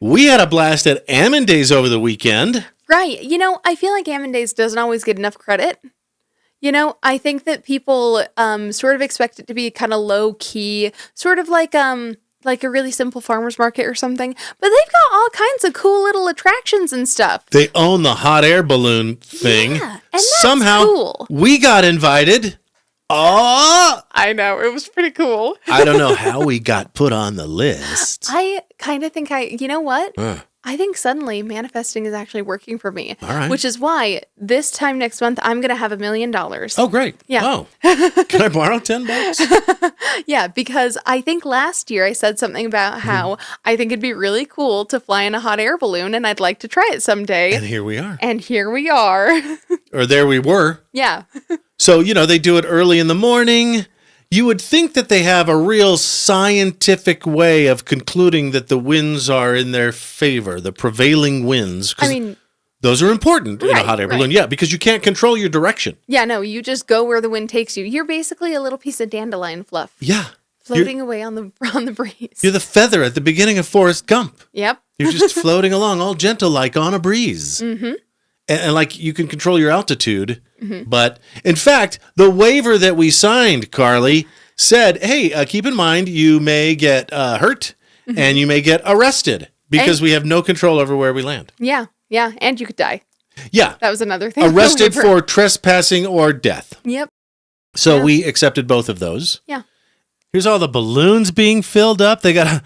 We had a blast at Ammon Days over the weekend. Right. I feel like Ammon Days doesn't always get enough credit. I think that people sort of expect it to be kind of low key, sort of like a really simple farmer's market or something. But they've got all kinds of cool little attractions and stuff. They own the hot air balloon thing. Yeah, and that's Somehow cool. We got invited. Oh, I know. It was pretty cool. I don't know how we got put on the list. I kind of think you know what? I think suddenly manifesting is actually working for me. All right. Which is why this time next month, I'm going to have $1 million. Oh, great. Yeah. Oh, can I borrow $10? Yeah, because I think last year I said something about how I think it'd be really cool to fly in a hot air balloon and I'd like to try it someday. And here we are. And here we are. Or there we were. Yeah. So, they do it early in the morning. You would think that they have a real scientific way of concluding that the winds are in their favor, the prevailing winds. I mean, those are important in a hot air balloon. Right. Yeah, because you can't control your direction. Yeah, no, you just go where the wind takes you. You're basically a little piece of dandelion fluff. Yeah. Floating away on the breeze. You're the feather at the beginning of Forrest Gump. Yep. You're just floating along, all gentle like on a breeze. Mm-hmm. And like you can control your altitude. Mm-hmm. But in fact, the waiver that we signed, Karley, said, hey, keep in mind you may get hurt and you may get arrested because we have no control over where we land. Yeah. Yeah. And you could die. Yeah. That was another thing. Arrested for trespassing or death. Yep. So we accepted both of those. Yeah. Here's all the balloons being filled up. They gotta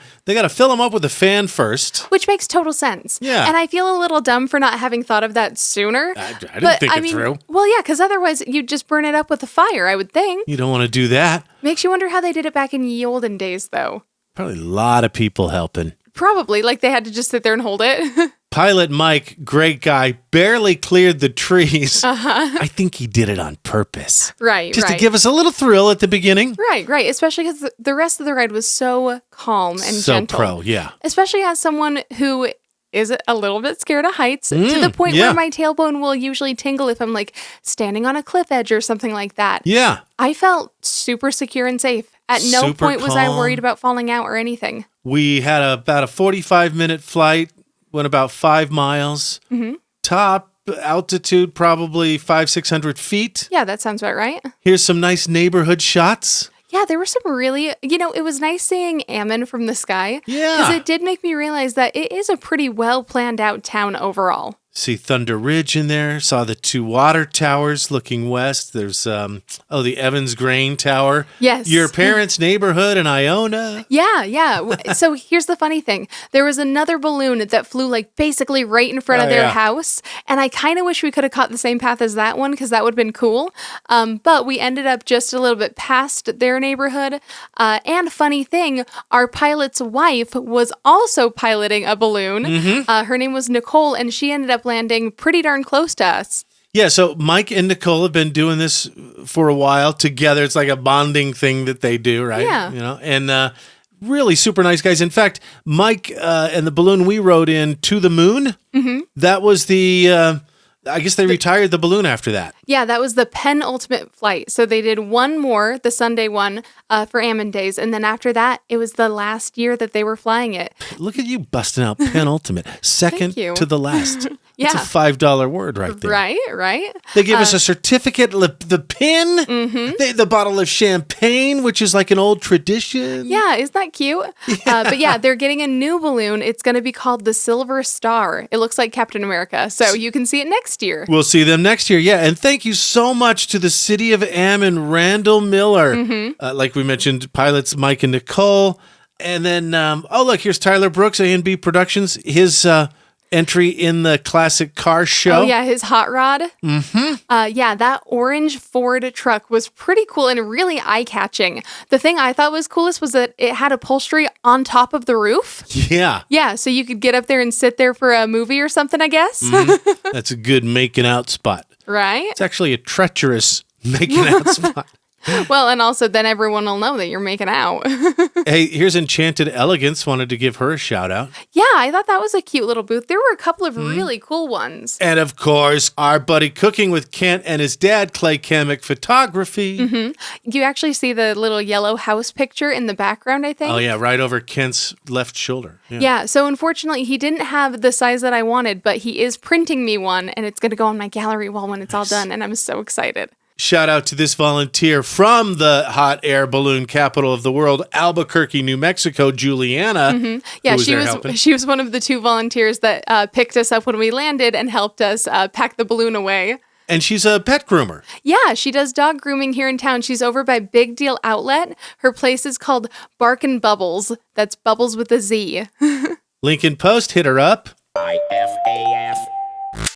fill them up with a fan first. Which makes total sense. Yeah. And I feel a little dumb for not having thought of that sooner. I didn't think it through. Well, yeah, because otherwise you'd just burn it up with a fire, I would think. You don't want to do that. Makes you wonder how they did it back in ye olden days, though. Probably a lot of people helping. Probably, like they had to just sit there and hold it. Pilot Mike, great guy, barely cleared the trees. Uh-huh. I think he did it on purpose. Right, Just to give us a little thrill at the beginning. Right. Especially because the rest of the ride was so calm and gentle. So pro, yeah. Especially as someone who is a little bit scared of heights to the point where my tailbone will usually tingle if I'm like standing on a cliff edge or something like that. Yeah. I felt super secure and safe. At no Super point was I calm. worried about falling out or anything. We had about a 45-minute flight, went about 5 miles. Mm-hmm. Top altitude, probably 500-600 feet. Yeah, that sounds about right. Here's some nice neighborhood shots. Yeah, there were some really, it was nice seeing Ammon from the sky. Yeah. Because it did make me realize that it is a pretty well planned out town overall. See Thunder Ridge in there. Saw the 2 water towers looking west. There's, the Evans Grain Tower. Yes. Your parents' neighborhood in Iona. Yeah. So here's the funny thing. There was another balloon that flew like basically right in front of their house. And I kind of wish we could have caught the same path as that one because that would have been cool. But we ended up just a little bit past their neighborhood. And funny thing, our pilot's wife was also piloting a balloon. Mm-hmm. Her name was Nicole, and she ended up landing pretty darn close to us. Yeah, so Mike and Nicole have been doing this for a while together. It's like a bonding thing that they do, right? Yeah. And really super nice guys. In fact, Mike and the balloon we rode in to the moon, that was I guess they retired the balloon after that. Yeah, that was the penultimate flight. So they did one more, the Sunday one, for Ammon Days. And then after that, it was the last year that they were flying it. Look at you busting out penultimate. Second to the last. Yeah. It's a $5 word right there. Right. They gave us a certificate, the pin, the bottle of champagne, which is like an old tradition. Yeah, isn't that cute? Yeah. But yeah, they're getting a new balloon. It's going to be called the Silver Star. It looks like Captain America. So you can see it next year. We'll see them next year. Yeah. And thank you so much to the city of Ammon, Randall Miller. Like we mentioned, pilots Mike and Nicole. And then, look, here's Tyler Brooks, A&B Productions. His entry in the classic car show. Oh, yeah, his hot rod. Yeah, that orange Ford truck was pretty cool and really eye-catching. The thing I thought was coolest was that it had upholstery on top of the roof. Yeah. Yeah, so you could get up there and sit there for a movie or something, I guess. That's a good making out spot. Right? It's actually a treacherous making out spot. Well, and also then everyone will know that you're making out. Hey, here's Enchanted Elegance. Wanted to give her a shout out. Yeah, I thought that was a cute little booth. There were a couple of really cool ones. And of course, our buddy Cooking with Kent and his dad, Clay Kamek Photography. You actually see the little yellow house picture in the background, I think. Oh, yeah, right over Kent's left shoulder. Yeah, so unfortunately, he didn't have the size that I wanted, but he is printing me one, and it's going to go on my gallery wall when it's all done, and I'm so excited. Shout out to this volunteer from the hot air balloon capital of the world, Albuquerque, New Mexico, Juliana. Yeah, who she was one of the 2 volunteers that picked us up when we landed and helped us pack the balloon away. And she's a pet groomer. Yeah, she does dog grooming here in town. She's over by Big Deal Outlet. Her place is called Bark and Bubbles. That's Bubbles with a Z. Link in post, hit her up. IFAF.